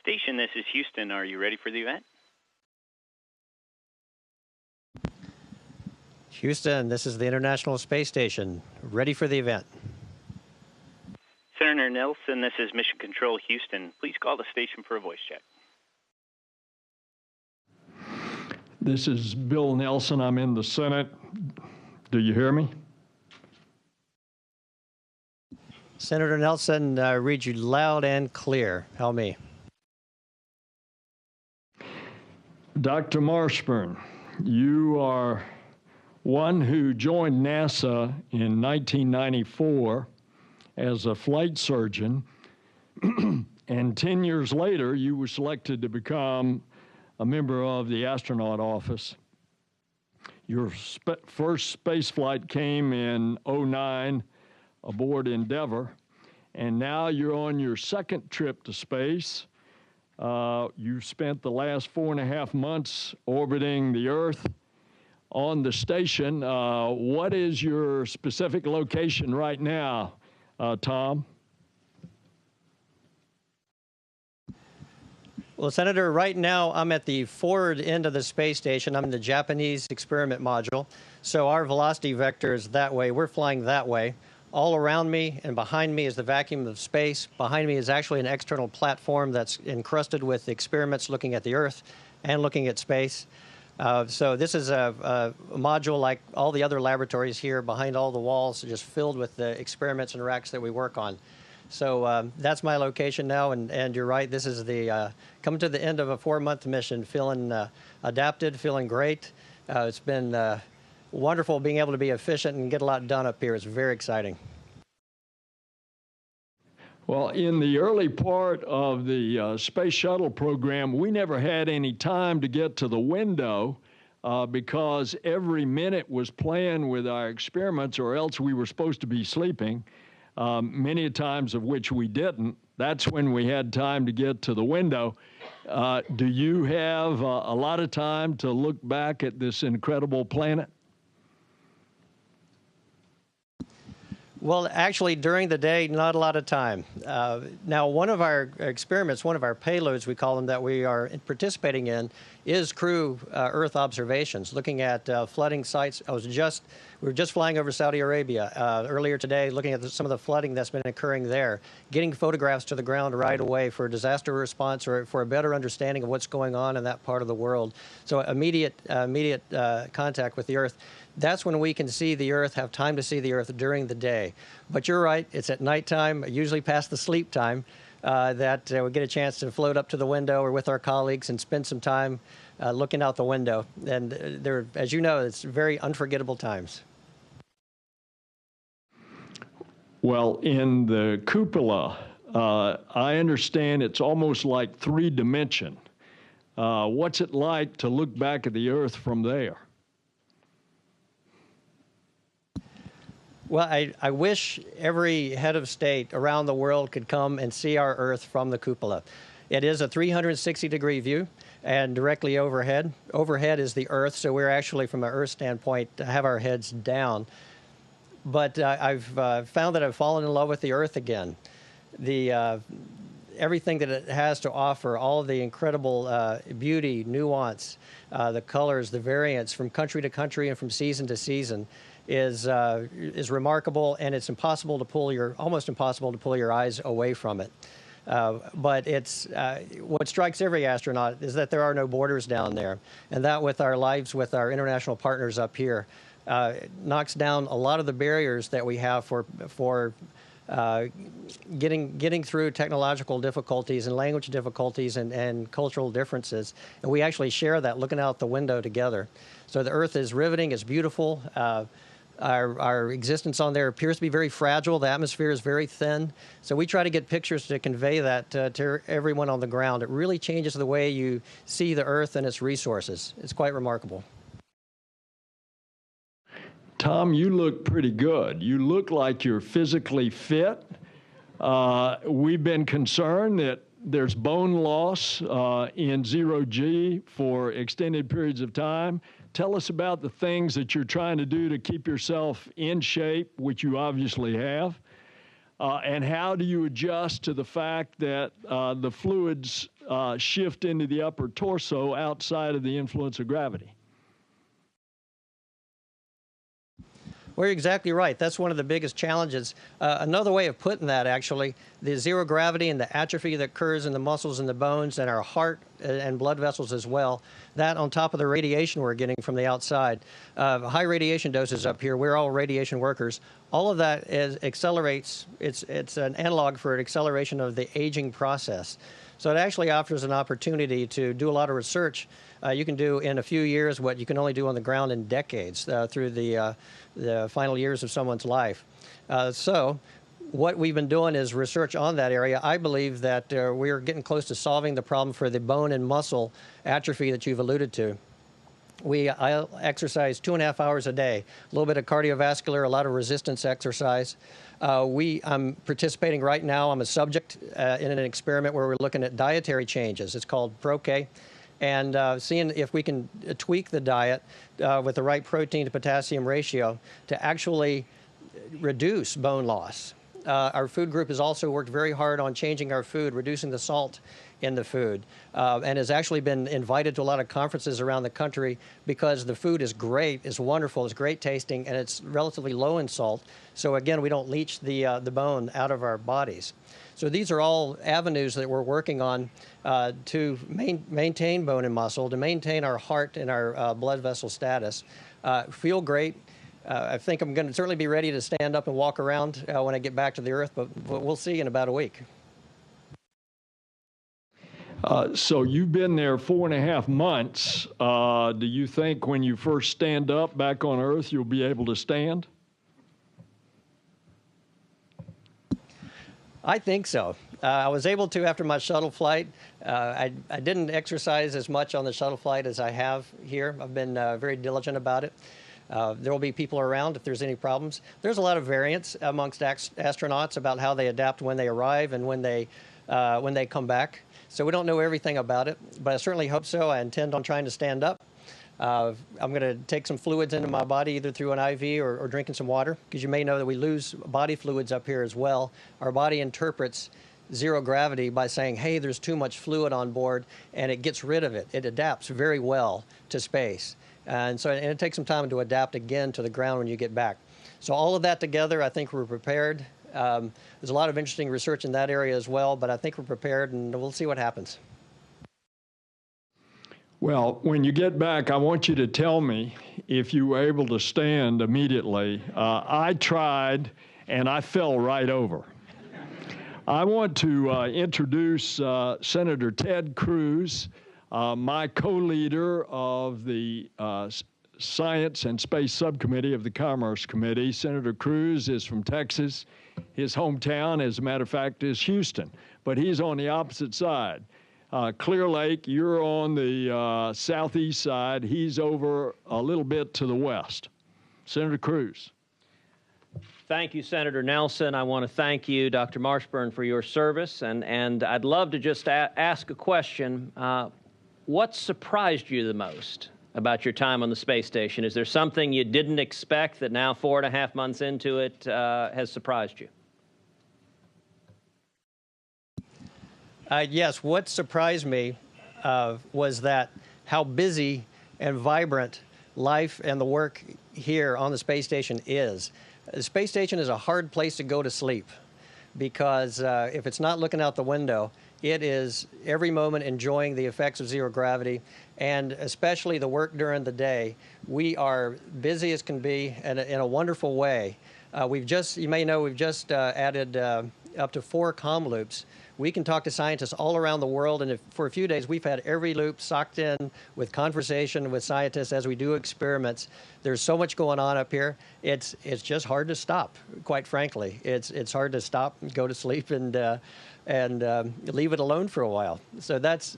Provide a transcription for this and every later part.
Station, this is Houston. Are you ready for the event? Houston, this is the International Space Station. Ready for the event. Senator Nelson, this is Mission Control Houston. Please call the station for a voice check. This is Bill Nelson. I'm in the Senate. Do you hear me? Senator Nelson, read you loud and clear. Help me. Dr. Marshburn, you are one who joined NASA in 1994 as a flight surgeon, and 10 years later, you were selected to become a member of the astronaut office. Your first space flight came in '09 aboard Endeavour, and now you're on your second trip to space. You spent the last 4.5 months orbiting the Earth on the station. What is your specific location right now, Tom? Well, Senator, right now I'm at the forward end of the space station. I'm in the Japanese experiment module. So our velocity vector is that way. We're flying that way. All around me and behind me is the vacuum of space. Behind me is actually an external platform that's encrusted with experiments looking at the Earth and looking at space. So this is a module like all the other laboratories here, behind all the walls, just filled with the experiments and racks that we work on. So that's my location now, and you're right, this is the coming to the end of a 4-month mission, feeling adapted, feeling great. It's been wonderful being able to be efficient and get a lot done up here. It's very exciting. Well, in the early part of the space shuttle program, we never had any time to get to the window because every minute was playing with our experiments, or else we were supposed to be sleeping, many times of which we didn't. That's when we had time to get to the window. Do you have a lot of time to look back at this incredible planet? Well, actually, during the day, not a lot of time. Now, one of our experiments, one of our payloads, we call them, that we are participating in, is crew Earth observations, looking at flooding sites. We were just flying over Saudi Arabia earlier today, looking at some of the flooding that's been occurring there, getting photographs to the ground right away for disaster response or for a better understanding of what's going on in that part of the world. So immediate contact with the Earth. That's when we can see the Earth, have time to see the Earth during the day. But you're right, it's at nighttime, usually past the sleep time, that we get a chance to float up to the window or with our colleagues and spend some time looking out the window. And they're, as you know, it's very unforgettable times. Well, in the cupola, I understand it's almost like 3-dimension. What's it like to look back at the Earth from there? Well, I wish every head of state around the world could come and see our Earth from the cupola. It is a 360-degree view, and directly overhead. Overhead is the Earth, so we're actually, from an Earth standpoint, have our heads down. But I've found that I've fallen in love with the Earth again. Everything that it has to offer, all of the incredible beauty, nuance, the colors, the variance from country to country and from season to season, is remarkable, and it's almost impossible to pull your eyes away from it. But it's what strikes every astronaut is that there are no borders down there, and that with our lives with our international partners up here knocks down a lot of the barriers that we have for getting through technological difficulties and language difficulties and cultural differences. And we actually share that looking out the window together. So the Earth is riveting, it's beautiful. Our existence on there appears to be very fragile. The atmosphere is very thin. So we try to get pictures to convey that to everyone on the ground. It really changes the way you see the Earth and its resources. It's quite remarkable. Tom, you look pretty good. You look like you're physically fit. We've been concerned that there's bone loss in 0G for extended periods of time. Tell us about the things that you're trying to do to keep yourself in shape, which you obviously have. And how do you adjust to the fact that the fluids shift into the upper torso outside of the influence of gravity? Well, you're exactly right. That's one of the biggest challenges. Another way of putting that, actually, the zero gravity and the atrophy that occurs in the muscles and the bones and our heart and blood vessels as well, that on top of the radiation we're getting from the outside. High radiation doses up here, we're all radiation workers. All of that accelerates, it's an analog for an acceleration of the aging process. So it actually offers an opportunity to do a lot of research. You can do in a few years what you can only do on the ground in decades through the final years of someone's life. So what we've been doing is research on that area. I believe that we're getting close to solving the problem for the bone and muscle atrophy that you've alluded to. I exercise 2.5 hours a day, a little bit of cardiovascular, a lot of resistance exercise. I'm participating right now. I'm a subject in an experiment where we're looking at dietary changes. It's called ProK, and seeing if we can tweak the diet with the right protein to potassium ratio to actually reduce bone loss. Our food group has also worked very hard on changing our food, reducing the salt in the food, and has actually been invited to a lot of conferences around the country because the food is great, it's wonderful, it's great tasting, and it's relatively low in salt. So again, we don't leach the bone out of our bodies. So these are all avenues that we're working on to maintain bone and muscle, to maintain our heart and our blood vessel status, feel great. I think I'm going to certainly be ready to stand up and walk around when I get back to the earth, but we'll see in about a week. So you've been there 4.5 months. Do you think when you first stand up back on Earth, you'll be able to stand? I think so. I was able to after my shuttle flight. I didn't exercise as much on the shuttle flight as I have here. I've been very diligent about it. There will be people around if there's any problems. There's a lot of variance amongst astronauts about how they adapt when they arrive and when they come back. So we don't know everything about it, but I certainly hope so. I intend on trying to stand up. I'm going to take some fluids into my body, either through an IV or drinking some water, because you may know that we lose body fluids up here as well. Our body interprets zero gravity by saying, hey, there's too much fluid on board, and it gets rid of it. It adapts very well to space. And it takes some time to adapt again to the ground when you get back. So all of that together, I think we're prepared. There's a lot of interesting research in that area as well, but I think we're prepared, and we'll see what happens. Well, when you get back, I want you to tell me if you were able to stand immediately. I tried, and I fell right over. I want to introduce Senator Ted Cruz, my co-leader of the Science and Space Subcommittee of the Commerce Committee. Senator Cruz is from Texas. His hometown, as a matter of fact, is Houston, but he's on the opposite side. Clear Lake, you're on the southeast side. He's over a little bit to the west. Senator Cruz. Thank you, Senator Nelson. I want to thank you, Dr. Marshburn, for your service, and I'd love to just ask a question. What surprised you the most about your time on the space station? Is there something you didn't expect that now 4.5 months into it has surprised you? Yes, what surprised me was that how busy and vibrant life and the work here on the space station is. The space station is a hard place to go to sleep because if it's not looking out the window, it is every moment enjoying the effects of zero gravity, and especially the work during the day. We are busy as can be in a wonderful way. You may know, we've just added up to 4 comm loops. We can talk to scientists all around the world, and for a few days we've had every loop socked in with conversation with scientists as we do experiments. There's so much going on up here. It's just hard to stop, quite frankly. It's hard to stop, go to sleep, and leave it alone for a while. So that's,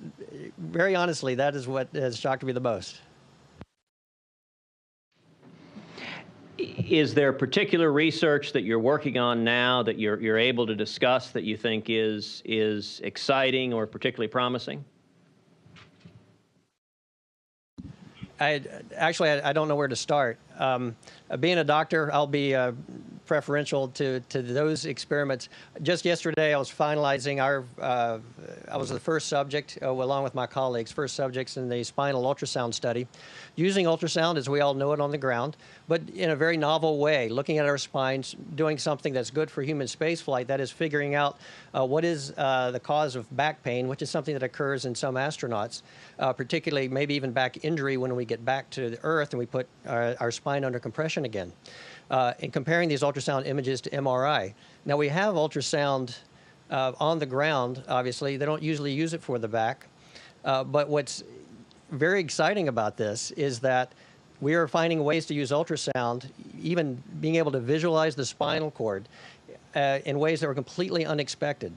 very honestly, that is what has shocked me the most. Is there particular research that you're working on now that you're able to discuss that you think is exciting or particularly promising? I don't know where to start. Being a doctor, I'll be preferential to those experiments. Just yesterday, I was finalizing I was the first subject, along with my colleagues, first subjects in the spinal ultrasound study, using ultrasound as we all know it on the ground, but in a very novel way, looking at our spines, doing something that's good for human spaceflight, that is figuring out what is the cause of back pain, which is something that occurs in some astronauts, particularly maybe even back injury when we get back to the Earth and we put our spine under compression again. And comparing these ultrasound images to MRI. Now, we have ultrasound on the ground, obviously. They don't usually use it for the back. But what's very exciting about this is that we are finding ways to use ultrasound, even being able to visualize the spinal cord in ways that were completely unexpected.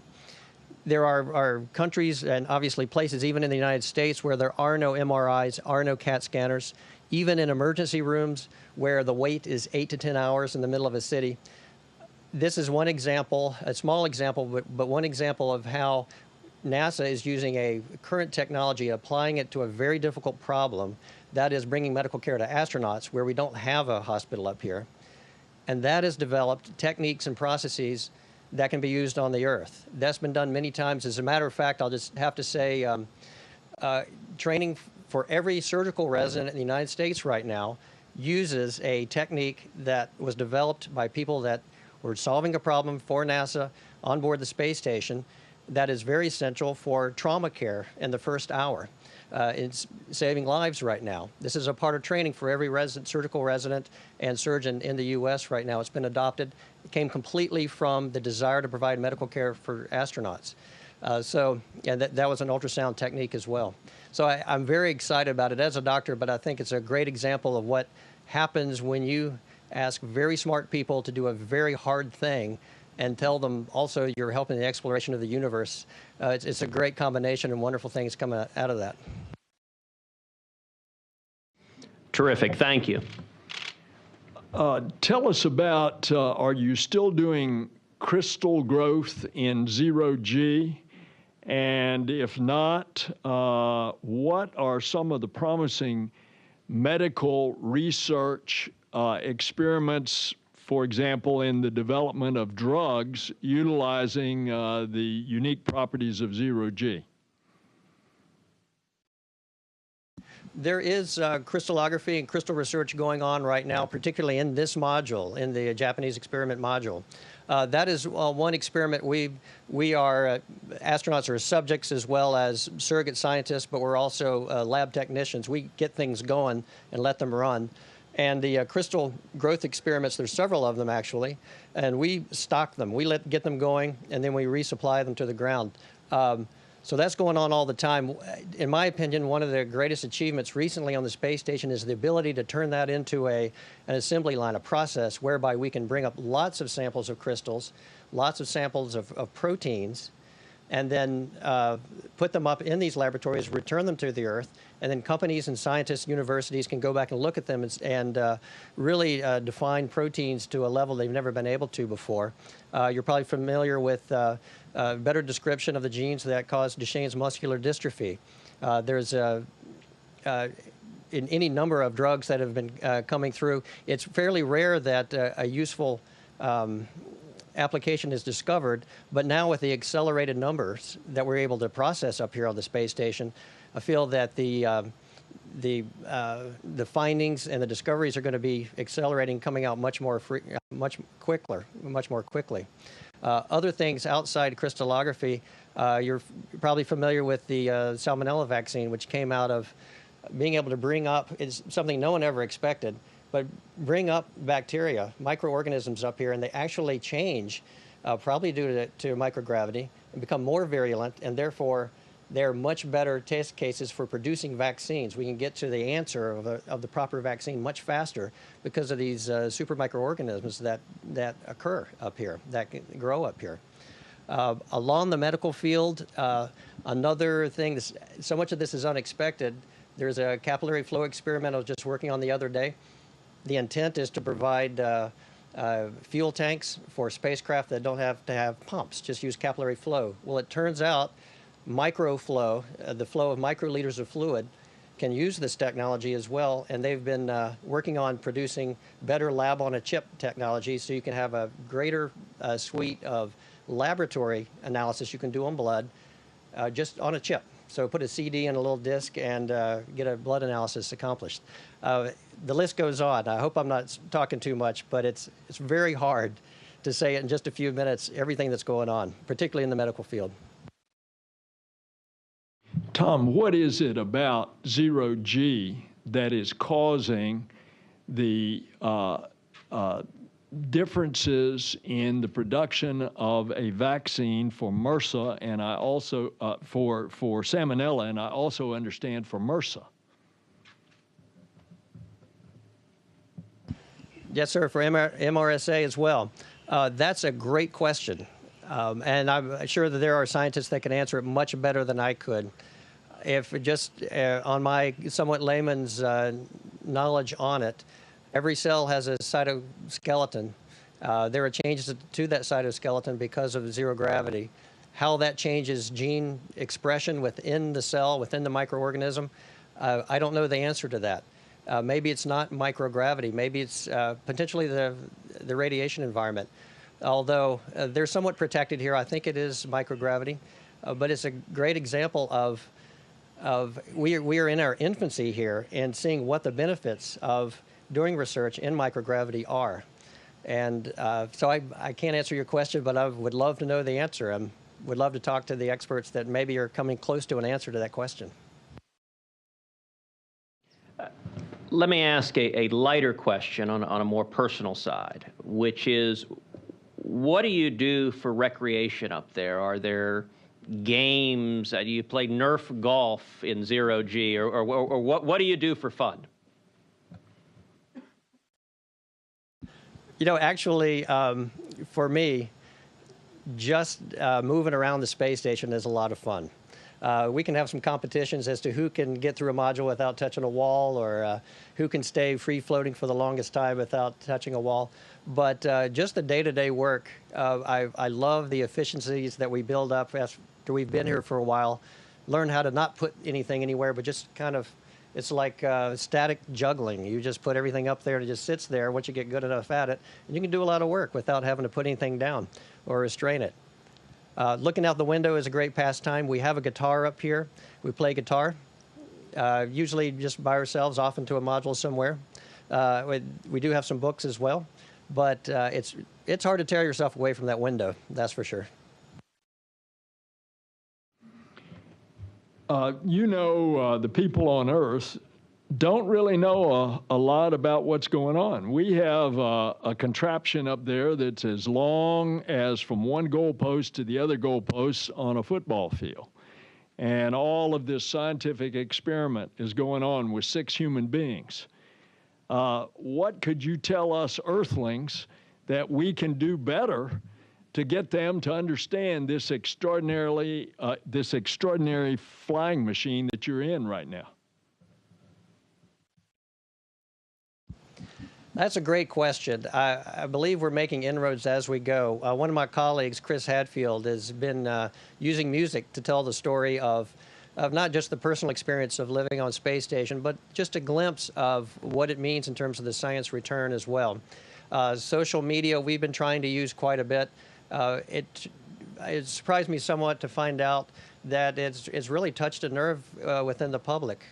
There are countries and obviously places, even in the United States, where there are no MRIs, are no CAT scanners, even in emergency rooms where the wait is 8 to 10 hours in the middle of a city. This is one example, a small example, but one example of how NASA is using a current technology, applying it to a very difficult problem, that is bringing medical care to astronauts where we don't have a hospital up here. And that has developed techniques and processes that can be used on the Earth. That's been done many times. As a matter of fact, I'll just have to say, training for every surgical resident in the United States right now uses a technique that was developed by people that were solving a problem for NASA on board the space station that is very essential for trauma care in the first hour. It's saving lives right now. This is a part of training for every surgical resident and surgeon in the U.S. right now. It's been adopted. It came completely from the desire to provide medical care for astronauts. And that was an ultrasound technique as well. So I'm very excited about it as a doctor, but I think it's a great example of what happens when you ask very smart people to do a very hard thing and tell them also you're helping the exploration of the universe. It's a great combination and wonderful things come out of that. Terrific. Thank you. Tell us about, are you still doing crystal growth in 0G? And if not, what are some of the promising medical research experiments, for example, in the development of drugs utilizing the unique properties of 0G? There is crystallography and crystal research going on right now, particularly in this module, in the Japanese experiment module. That is one experiment. We are astronauts are subjects as well as surrogate scientists, but we're also lab technicians. We get things going and let them run. And the crystal growth experiments, there's several of them actually, and we stock them. We get them going, and then we resupply them to the ground. So that's going on all the time. In my opinion, one of the greatest achievements recently on the space station is the ability to turn that into an assembly line, a process whereby we can bring up lots of samples of crystals, lots of samples of proteins, and then put them up in these laboratories, return them to the Earth, and then companies and scientists, universities can go back and look at them and really define proteins to a level they've never been able to before. You're probably familiar with better description of the genes that cause Duchenne's muscular dystrophy. There's in any number of drugs that have been coming through. It's fairly rare that a useful application is discovered, but now with the accelerated numbers that we're able to process up here on the space station, I feel that the findings and the discoveries are going to be accelerating, coming out much more quickly. Other things outside crystallography, you're probably familiar with the salmonella vaccine, which came out of being able to bring up, it's something no one ever expected, but bring up bacteria, microorganisms up here, and they actually change, probably due to microgravity, and become more virulent, and therefore they're much better test cases for producing vaccines. We can get to the answer of the proper vaccine much faster because of these super microorganisms that occur up here, that grow up here. Along the medical field, another thing, so much of this is unexpected. There's a capillary flow experiment I was just working on the other day. The intent is to provide fuel tanks for spacecraft that don't have to have pumps, just use capillary flow. Well, it turns out microflow, the flow of microliters of fluid, can use this technology as well, and they've been working on producing better lab-on-a-chip technology so you can have a greater suite of laboratory analysis you can do on blood just on a chip. So put a CD in a little disc and get a blood analysis accomplished. The list goes on. I hope I'm not talking too much, but it's very hard to say in just a few minutes everything that's going on, particularly in the medical field. Tom, what is it about zero-G that is causing the differences in the production of a vaccine for MRSA, and I also for salmonella, and I also understand for MRSA? Yes, sir, for MRSA as well. That's a great question, and I'm sure that there are scientists that can answer it much better than I could. If just on my somewhat layman's knowledge on it, every cell has a cytoskeleton. There are changes to that cytoskeleton because of zero gravity. How that changes gene expression within the cell, within the microorganism, I don't know the answer to that. Maybe it's not microgravity. Maybe it's potentially the radiation environment. Although they're somewhat protected here, I think it is microgravity. But it's a great example of we are in our infancy here and seeing what the benefits of doing research in microgravity are. And so I can't answer your question, but I would love to know the answer. I would love to talk to the experts that maybe are coming close to an answer to that question. Let me ask a lighter question on a more personal side, which is, what do you do for recreation up there? Are there games? Do you play Nerf golf in zero-G, or what do you do for fun? You know, actually, for me, just moving around the space station is a lot of fun. We can have some competitions as to who can get through a module without touching a wall, or who can stay free-floating for the longest time without touching a wall. But just the day-to-day work, I love the efficiencies that we build up after we've been here for a while. Learn how to not put anything anywhere, but just kind of, it's like static juggling. You just put everything up there and it just sits there once you get good enough at it. And you can do a lot of work without having to put anything down or restrain it. Looking out the window is a great pastime. We have a guitar up here. We play guitar, usually just by ourselves, off into a module somewhere. We do have some books as well, but it's hard to tear yourself away from that window, that's for sure. The people on Earth don't really know a lot about what's going on. We have a contraption up there that's as long as from one goalpost to the other goalpost on a football field. And all of this scientific experiment is going on with 6 human beings. What could you tell us Earthlings that we can do better to get them to understand this extraordinary flying machine that you're in right now? That's a great question. I believe we're making inroads as we go. One of my colleagues, Chris Hadfield, has been using music to tell the story of not just the personal experience of living on space station, but just a glimpse of what it means in terms of the science return as well. Social media, we've been trying to use quite a bit. It surprised me somewhat to find out that it's really touched a nerve within the public,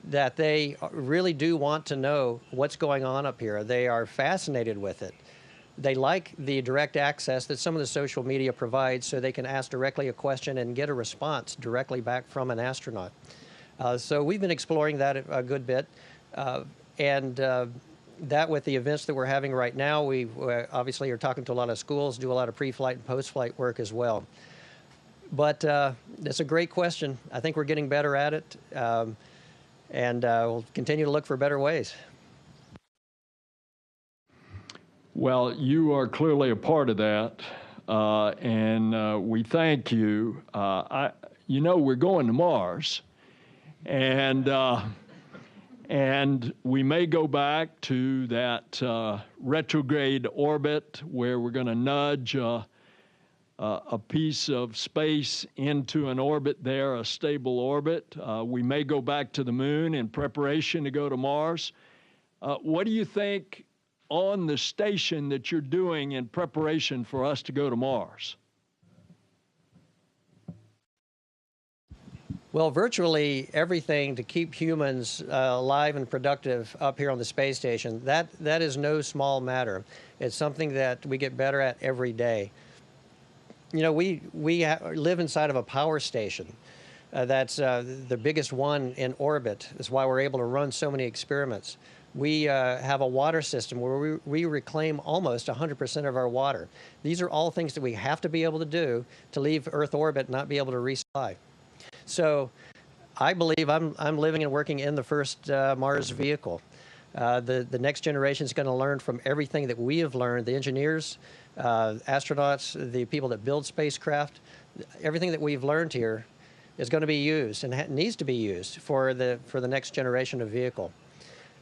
that they really do want to know what's going on up here. They are fascinated with it. They like the direct access that some of the social media provides, so they can ask directly a question and get a response directly back from an astronaut. So we've been exploring that a good bit. That with the events that we're having right now, we obviously are talking to a lot of schools, do a lot of pre-flight and post-flight work as well. But it's a great question. I think we're getting better at it, and we'll continue to look for better ways. Well, you are clearly a part of that, and we thank you. We're going to Mars, and we may go back to that retrograde orbit where we're going to nudge a piece of space into an orbit there, a stable orbit. We may go back to the moon in preparation to go to Mars. What do you think on the station that you're doing in preparation for us to go to Mars? Well, virtually everything to keep humans alive and productive up here on the space station, that is no small matter. It's something that we get better at every day. You know, we live inside of a power station. That's the biggest one in orbit. That's why we're able to run so many experiments. We have a water system where we reclaim almost 100% of our water. These are all things that we have to be able to do to leave Earth orbit and not be able to resupply. So I believe I'm living and working in the first Mars vehicle. The next generation is going to learn from everything that we have learned, the engineers, astronauts, the people that build spacecraft. Everything that we've learned here is going to be used and needs to be used for the next generation of vehicle.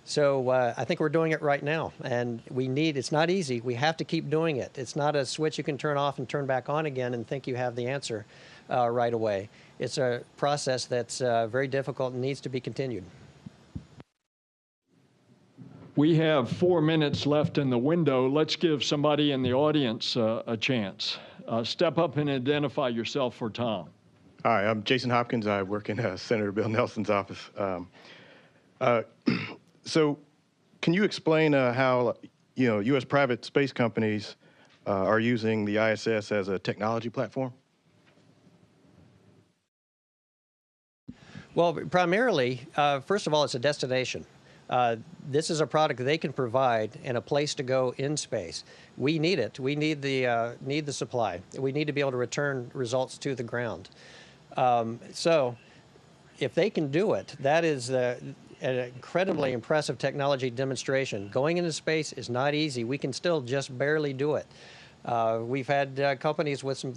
So I think we're doing it right now, and it's not easy. We have to keep doing it. It's not a switch you can turn off and turn back on again and think you have the answer right away. It's a process that's very difficult and needs to be continued. We have 4 minutes left in the window. Let's give somebody in the audience a chance. Step up and identify yourself for Tom. Hi, I'm Jason Hopkins. I work in Senator Bill Nelson's office. So can you explain how, U.S. private space companies are using the ISS as a technology platform? Well, primarily, first of all, it's a destination. This is a product they can provide and a place to go in space. We need it. We need the supply. We need to be able to return results to the ground. So if they can do it, that is an incredibly impressive technology demonstration. Going into space is not easy. We can still just barely do it. We've had companies with some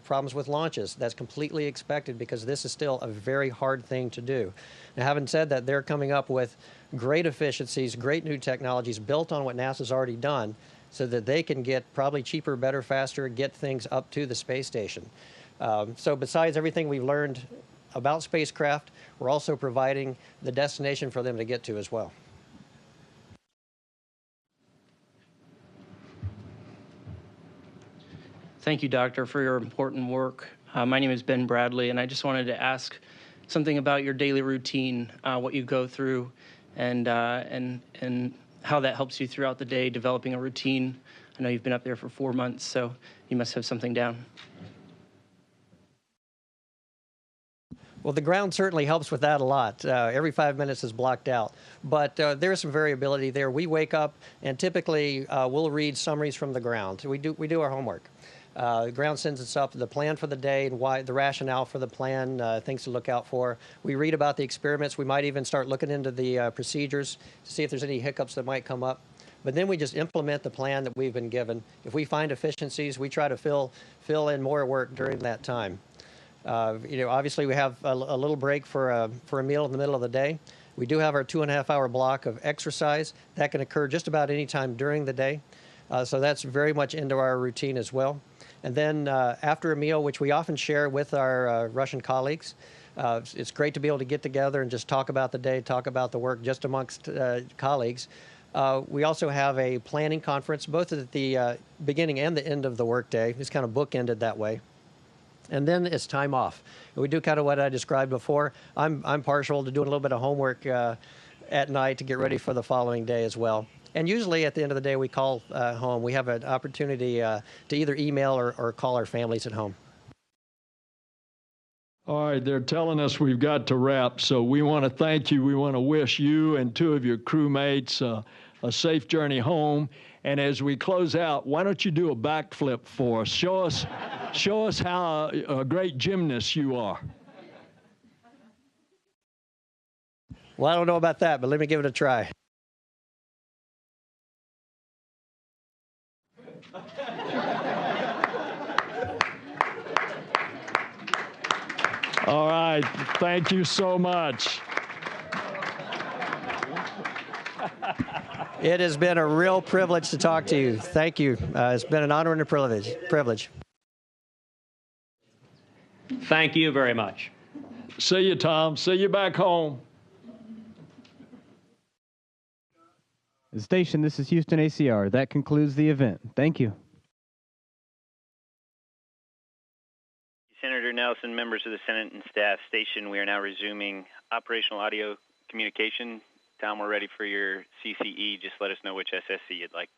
problems with launches. That's completely expected because this is still a very hard thing to do. Now, having said that, they're coming up with great efficiencies, great new technologies built on what NASA's already done so that they can get probably cheaper, better, faster, get things up to the space station. So besides everything we've learned about spacecraft, we're also providing the destination for them to get to as well. Thank you, Doctor, for your important work. My name is Ben Bradley, and I just wanted to ask something about your daily routine, what you go through, and how that helps you throughout the day, developing a routine. I know you've been up there for 4 months, so you must have something down. Well, the ground certainly helps with that a lot. Every 5 minutes is blocked out. But there is some variability there. We wake up, and typically we'll read summaries from the ground. We do our homework. The ground sends us up the plan for the day and why the rationale for the plan, things to look out for. We read about the experiments. We might even start looking into the procedures to see if there's any hiccups that might come up. But then we just implement the plan that we've been given. If we find efficiencies, we try to fill in more work during that time. Obviously we have a little break for a meal in the middle of the day. We do have our 2.5-hour block of exercise. That can occur just about any time during the day. So that's very much into our routine as well. And then after a meal, which we often share with our Russian colleagues, it's great to be able to get together and just talk about the day, talk about the work just amongst colleagues. We also have a planning conference, both at the beginning and the end of the workday. It's kind of bookended that way. And then it's time off. We do kind of what I described before. I'm partial to doing a little bit of homework at night to get ready for the following day as well. And usually at the end of the day, we call home. We have an opportunity to either email or call our families at home. All right, they're telling us we've got to wrap, so we want to thank you. We want to wish you and 2 of your crewmates a safe journey home. And as we close out, why don't you do a backflip for us? Show us how a great gymnast you are. Well, I don't know about that, but let me give it a try. All right, thank you so much. It has been a real privilege to talk to you. Thank you. It's been an honor and a privilege. Thank you very much. See you, Tom. See you back home. Station, this is Houston ACR. That concludes the event. Thank you. Senator Nelson, members of the Senate and staff. Station, we are now resuming operational audio communication. Tom, we're ready for your CCE. Just let us know which SSC you'd like.